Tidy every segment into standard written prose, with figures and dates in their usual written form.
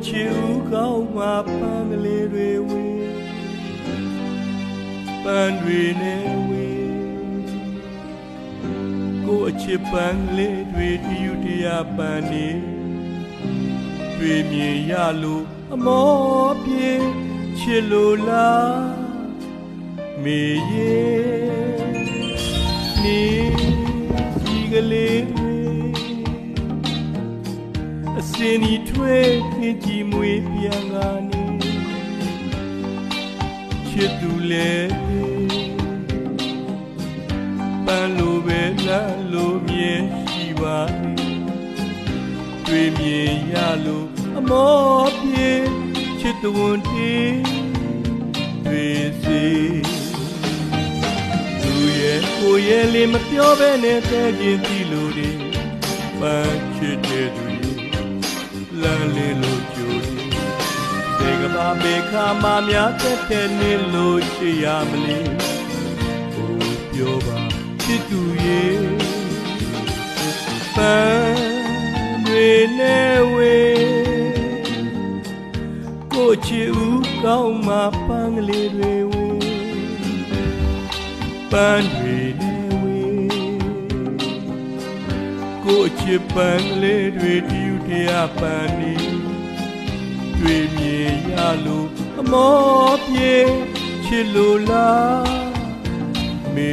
ချီဦးကောင်းမှာပန်းကလေးတွေဝေးပန်းတွေနဲ့ဝေးကိုအချစ်ပန်းကလေးတွေတယူတရားပန်းနေတွေ့မြင်ရလို့အမောပြေချစ်လို့လားမေရေနေဒီကလေးအစင်းဤထွေးနှင်းကြည်မွေပြန်ကနေချစ်သူလဲပန်းလိုပဲလားလိုမြင်ရှိပါတွေ့မြင်ရလို့အမောပြေချစ်သူဝန်တီတွေ့စီသူရဲ့ကိုယ်ရဲ့လေးမပြောဘဲနဲ့တဲ့ချင်းတီလို့ဒီပန်းချစ်တဲ့သူလမ်းလေးလို့ကြိုးဒီကဘာမေခါမများတဲ့နေလို့ရှိရမလေးကိုပြောပါချစ်သူရဲ့ပန်းတွေနဲ့ဝေကိုချစ်ဦးကောင်းမှာပန်းကလေးတွေဝေပန်းတွေနဲ့ဝေကိုချစ်ပန်းကလေးတွေဒီတရားပန်းနေတွေ့မြင်ရလို့အမောပြေချစ်လို့လားမေ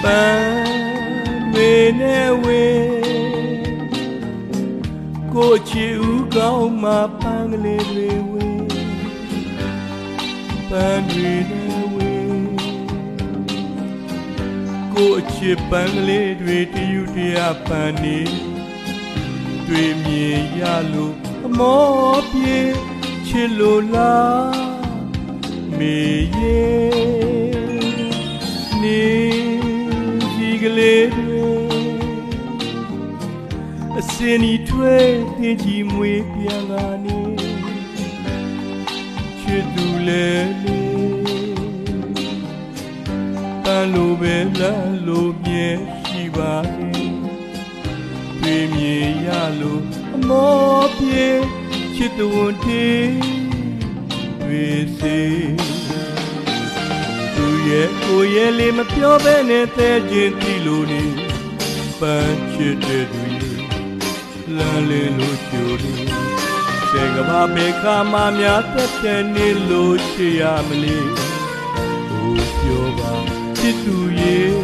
ပန်းတွေနဲ့ဝေကိုချီဦးကောင်းမှာပန်းကလေးတွေဝေပန်းတွေနဲ့ဝေကိုချစ်ပန်းကလေးတွေတယူတရားပန်းနေတွေ့မြင်ရလို့အမောပြေချစ်လို့လားမေရေနေကလေးတွေအစင်းဤထွေးနှင်းကြည်မွေပြန်လာနေချစ်သူလဲလေပန်းလိုပဲလားလိုမြဲရှိပါလေတွေ့မြင်ရလို့အမောပြေချစ်သူဝန်တီတွေ့စေရဲ့ကိုယ်ရဲ့လေးမပြောဘဲနဲ့တဲ့ချင်းတီလို့နေပန်းချစ်တဲ့သူရဲ့လမ်းလေးလို့ကြိုးနေစေကဘာမေခါမများတဲ့နေလို့ရှိရမလေးကိုပြောပါချစ်သူရဲ့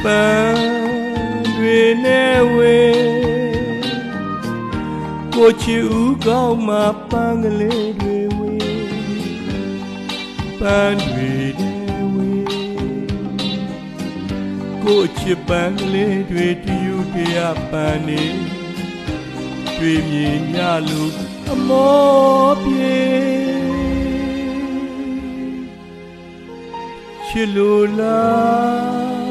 ပန်းတွေနဲ့ဝေကိုချစ်ဦးကောင်းမှာပန်းကလေးတွေဝေပန်းတွေနဲ့ဝေကိုချစ်ပန်းကလေးတွေတယူတရားပန်းနေတွေ့မြင်ရလို့အမောပြေချစ်လို့လား